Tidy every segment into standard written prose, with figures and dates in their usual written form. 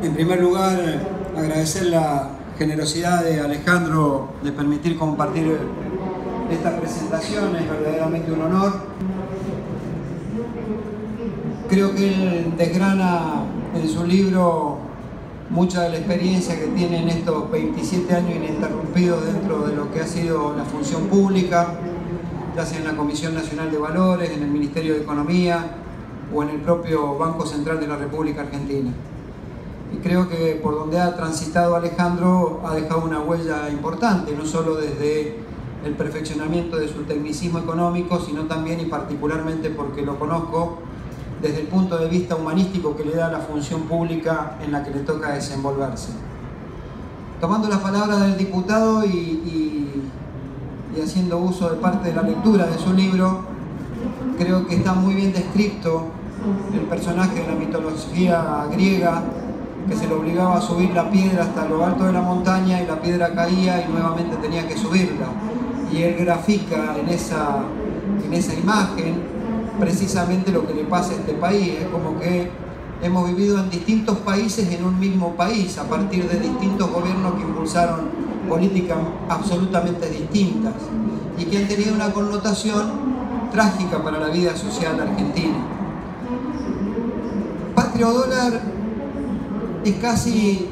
En primer lugar, agradecer la generosidad de Alejandro de permitir compartir esta presentación, es verdaderamente un honor. Creo que él desgrana en su libro mucha de la experiencia que tiene en estos 27 años ininterrumpidos dentro de lo que ha sido la función pública, ya sea en la Comisión Nacional de Valores, en el Ministerio de Economía o en el propio Banco Central de la República Argentina. Y creo que por donde ha transitado Alejandro ha dejado una huella importante, no solo desde el perfeccionamiento de su tecnicismo económico, sino también y particularmente porque lo conozco desde el punto de vista humanístico que le da la función pública en la que le toca desenvolverse. Tomando las palabras del diputado y haciendo uso de parte de la lectura de su libro, creo que está muy bien descrito el personaje de la mitología griega que se le obligaba a subir la piedra hasta lo alto de la montaña y la piedra caía y nuevamente tenía que subirla. Y él grafica en esa imagen precisamente lo que le pasa a este país. Es como que hemos vivido en distintos países en un mismo país a partir de distintos gobiernos que impulsaron políticas absolutamente distintas y que han tenido una connotación trágica para la vida social argentina. Patrio-dólar es casi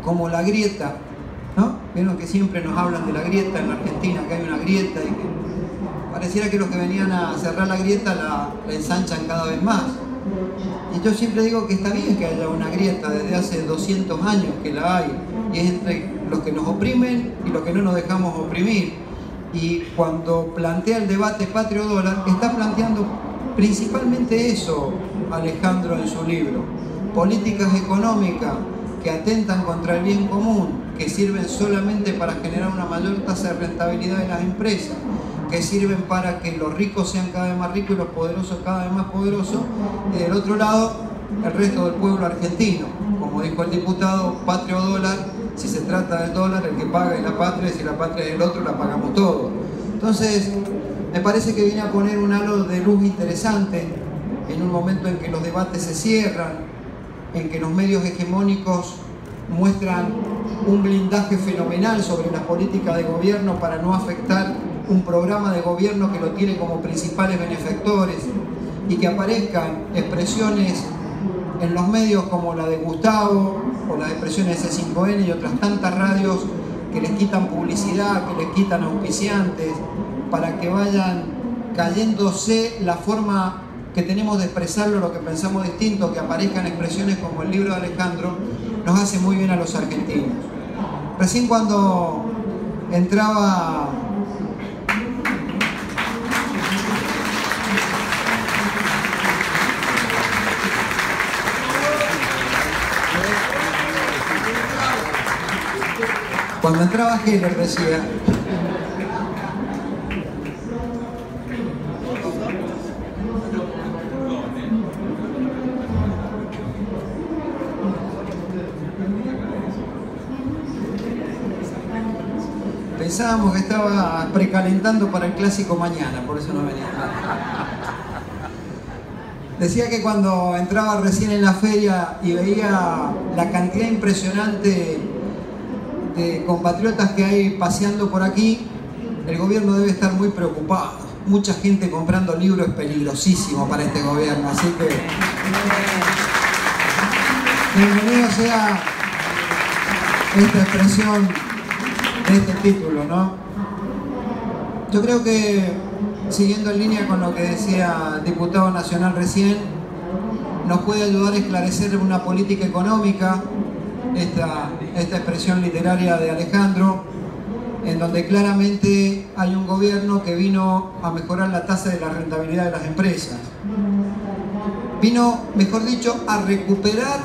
como la grieta, ¿no? Vieron que siempre nos hablan de la grieta en la Argentina, que hay una grieta y que pareciera que los que venían a cerrar la grieta la ensanchan cada vez más. Y yo siempre digo que está bien que haya una grieta, desde hace 200 años que la hay, y es entre los que nos oprimen y los que no nos dejamos oprimir. Y cuando plantea el debate patrio-dólar, está planteando principalmente eso Alejandro en su libro. Políticas económicas que atentan contra el bien común, que sirven solamente para generar una mayor tasa de rentabilidad de las empresas, que sirven para que los ricos sean cada vez más ricos y los poderosos cada vez más poderosos, y del otro lado el resto del pueblo argentino. Como dijo el diputado, patrio-dólar, si se trata del dólar, el que paga es la patria, y si la patria es el otro, la pagamos todos. Entonces, me parece que viene a poner un halo de luz interesante en un momento en que los debates se cierran, en que los medios hegemónicos muestran un blindaje fenomenal sobre las políticas de gobierno para no afectar un programa de gobierno que lo tiene como principales benefactores, y que aparezcan expresiones en los medios como la de Gustavo o las expresiones de C5N y otras tantas radios que les quitan publicidad, que les quitan auspiciantes, para que vayan cayéndose la forma que tenemos de expresarlo, lo que pensamos distinto, que aparezcan expresiones como el libro de Alejandro, nos hace muy bien a los argentinos. Recién cuando entraba Heller decía: pensábamos que estaba precalentando para el clásico mañana, por eso no venía. Decía que cuando entraba recién en la feria y veía la cantidad impresionante de compatriotas que hay paseando por aquí, el gobierno debe estar muy preocupado. Mucha gente comprando libros es peligrosísimo para este gobierno, así que bienvenido sea esta expresión de este título, ¿no? Yo creo que, siguiendo en línea con lo que decía el diputado nacional recién, nos puede ayudar a esclarecer una política económica esta expresión literaria de Alejandro, en donde claramente hay un gobierno que vino a mejorar la tasa de la rentabilidad de las empresas. Vino, mejor dicho, a recuperar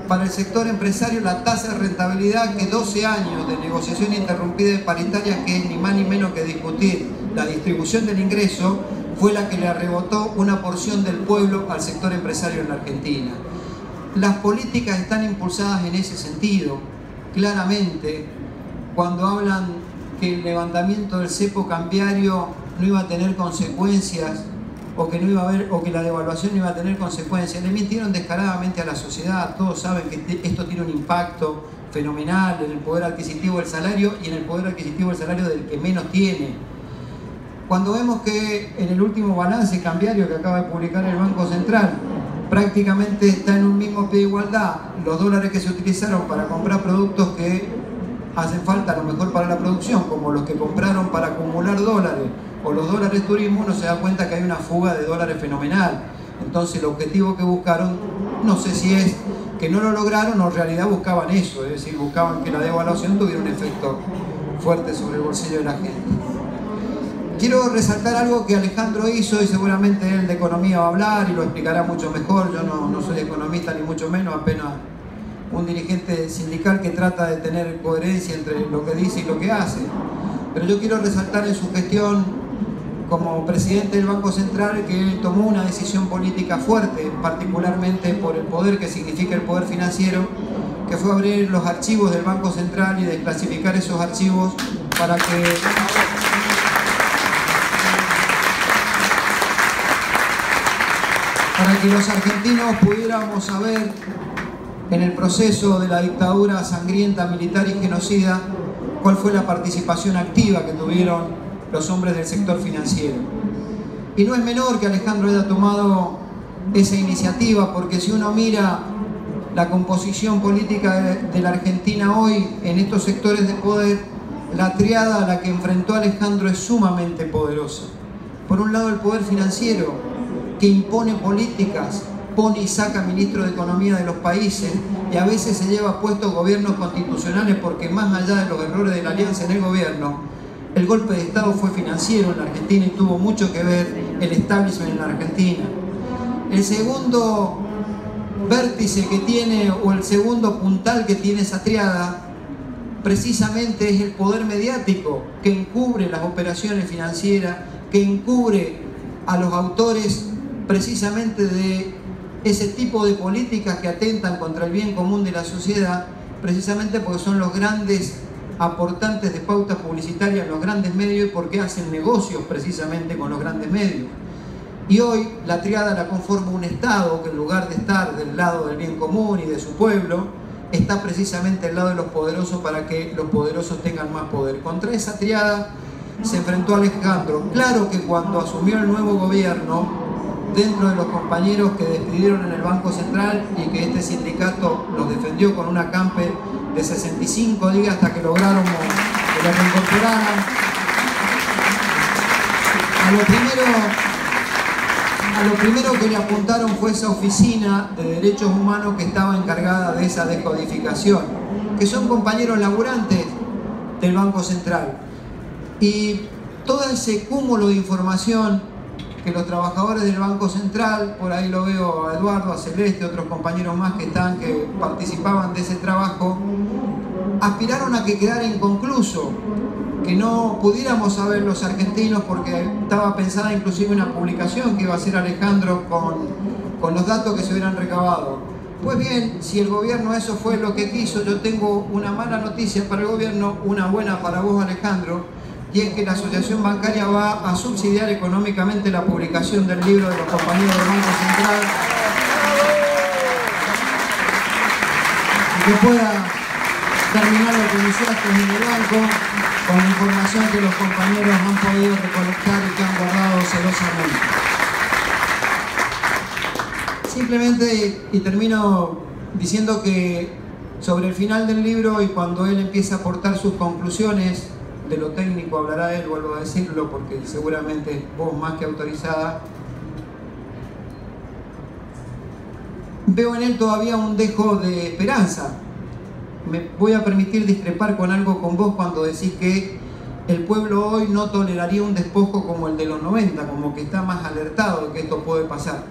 para el sector empresario la tasa de rentabilidad que 12 años de negociación interrumpida y paritaria, que es ni más ni menos que discutir la distribución del ingreso, fue la que le arrebotó una porción del pueblo al sector empresario en la Argentina. Las políticas están impulsadas en ese sentido, claramente, cuando hablan que el levantamiento del cepo cambiario no iba a tener consecuencias o que no iba a haber, o que la devaluación no iba a tener consecuencias. Le mintieron descaradamente a la sociedad. Todos saben que esto tiene un impacto fenomenal en el poder adquisitivo del salario y en el poder adquisitivo del salario del que menos tiene. Cuando vemos que en el último balance cambiario que acaba de publicar el Banco Central, prácticamente está en un mismo pie de igualdad los dólares que se utilizaron para comprar productos que hacen falta a lo mejor para la producción, como los que compraron para acumular dólares, o los dólares turismo, uno se da cuenta que hay una fuga de dólares fenomenal. Entonces el objetivo que buscaron, no sé si es que no lo lograron o en realidad buscaban eso, es decir, buscaban que la devaluación tuviera un efecto fuerte sobre el bolsillo de la gente. Quiero resaltar algo que Alejandro hizo y seguramente él de economía va a hablar y lo explicará mucho mejor. Yo no soy economista ni mucho menos, apenas un dirigente sindical que trata de tener coherencia entre lo que dice y lo que hace. Pero yo quiero resaltar en su gestión como presidente del Banco Central que él tomó una decisión política fuerte, particularmente por el poder que significa el poder financiero, que fue abrir los archivos del Banco Central y desclasificar esos archivos para que los argentinos pudiéramos saber en el proceso de la dictadura sangrienta, militar y genocida cuál fue la participación activa que tuvieron los hombres del sector financiero. Y no es menor que Alejandro haya tomado esa iniciativa, porque si uno mira la composición política de la Argentina hoy en estos sectores de poder, la triada a la que enfrentó Alejandro es sumamente poderosa. Por un lado el poder financiero, que impone políticas, pone y saca ministros de Economía de los países y a veces se lleva puestos gobiernos constitucionales porque más allá de los errores de la alianza en el gobierno, el golpe de Estado fue financiero en la Argentina y tuvo mucho que ver el establishment en la Argentina. El segundo vértice que tiene, o el segundo puntal que tiene esa triada, precisamente es el poder mediático que encubre las operaciones financieras, que encubre a los autores precisamente de ese tipo de políticas que atentan contra el bien común de la sociedad, precisamente porque son los grandes aportantes de pautas publicitarias en los grandes medios y porque hacen negocios precisamente con los grandes medios. Y hoy la triada la conforma un Estado que en lugar de estar del lado del bien común y de su pueblo, está precisamente al lado de los poderosos para que los poderosos tengan más poder. Contra esa triada se enfrentó Alejandro. Claro que cuando asumió el nuevo gobierno, dentro de los compañeros que despidieron en el Banco Central y que este sindicato los defendió con una acampe de 65 días hasta que lograron que los reincorporaran, a lo primero que le apuntaron fue esa oficina de derechos humanos que estaba encargada de esa descodificación, que son compañeros laburantes del Banco Central. Y todo ese cúmulo de información que los trabajadores del Banco Central, por ahí lo veo a Eduardo, a Celeste, otros compañeros más que participaban de ese trabajo, aspiraron a que quedara inconcluso, que no pudiéramos saber los argentinos, porque estaba pensada inclusive una publicación que iba a hacer Alejandro con los datos que se hubieran recabado. Pues bien, si el gobierno eso fue lo que quiso, yo tengo una mala noticia para el gobierno, una buena para vos, Alejandro, y es que la Asociación Bancaria va a subsidiar económicamente la publicación del libro de los compañeros del Banco Central y que pueda terminar lo que iniciaste en el banco con la información que los compañeros han podido recolectar y que han guardado celosamente. Simplemente, y termino diciendo que sobre el final del libro y cuando él empieza a aportar sus conclusiones, de lo técnico hablará él, vuelvo a decirlo, porque seguramente vos más que autorizada. Veo en él todavía un dejo de esperanza. Me voy a permitir discrepar con algo con vos cuando decís que el pueblo hoy no toleraría un despojo como el de los 90, como que está más alertado de que esto puede pasar.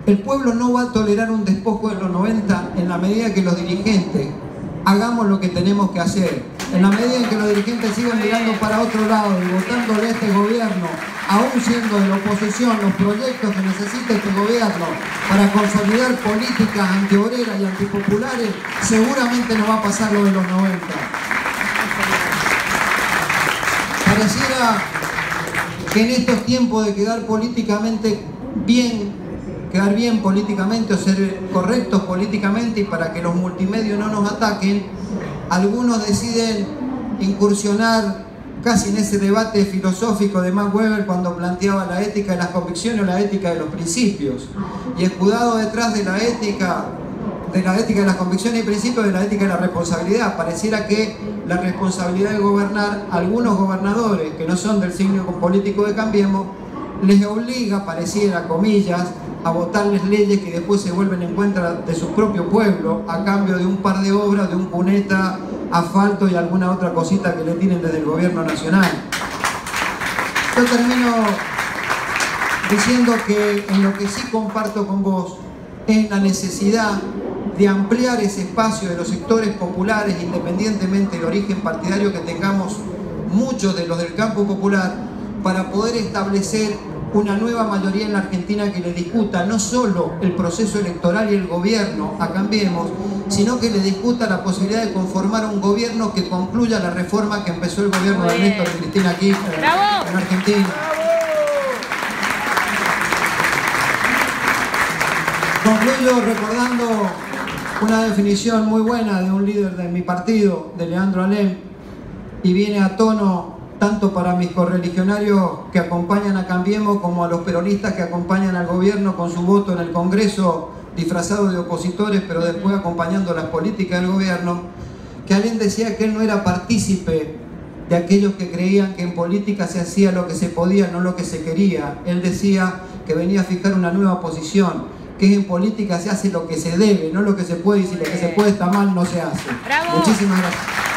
El pueblo no va a tolerar un despojo de los 90 en la medida que los dirigentes hagamos lo que tenemos que hacer. En la medida en que los dirigentes sigan mirando para otro lado y votándole a este gobierno, aún siendo de la oposición, los proyectos que necesita este gobierno para consolidar políticas antiobreras y antipopulares, seguramente no va a pasar lo de los 90. que en estos tiempos de quedar políticamente bien, quedar bien políticamente o ser correctos políticamente, y para que los multimedios no nos ataquen, algunos deciden incursionar casi en ese debate filosófico de Max Weber cuando planteaba la ética de las convicciones o la ética de los principios. Y escudado detrás de la ética de las convicciones y principios, de la ética de la responsabilidad. Pareciera que la responsabilidad de gobernar, algunos gobernadores que no son del signo político de Cambiemos, les obliga, pareciera, comillas, a votarles leyes que después se vuelven en contra de su propio pueblo a cambio de un par de obras, de un cuneta, asfalto y alguna otra cosita que le tienen desde el gobierno nacional. Yo termino diciendo que en lo que sí comparto con vos es la necesidad de ampliar ese espacio de los sectores populares, independientemente del origen partidario que tengamos muchos de los del campo popular, para poder establecer una nueva mayoría en la Argentina que le discuta no solo el proceso electoral y el gobierno a Cambiemos, sino que le discuta la posibilidad de conformar un gobierno que concluya la reforma que empezó el gobierno de Néstor y Cristina aquí en Argentina. Concluyo recordando una definición muy buena de un líder de mi partido, de Leandro Alem, y viene a tono tanto para mis correligionarios que acompañan a Cambiemos como a los peronistas que acompañan al gobierno con su voto en el Congreso, disfrazados de opositores, pero después acompañando las políticas del gobierno, que Alem decía que él no era partícipe de aquellos que creían que en política se hacía lo que se podía, no lo que se quería. Él decía que venía a fijar una nueva posición, que en política se hace lo que se debe, no lo que se puede, y si lo que se puede está mal, no se hace. ¡Bravo! Muchísimas gracias.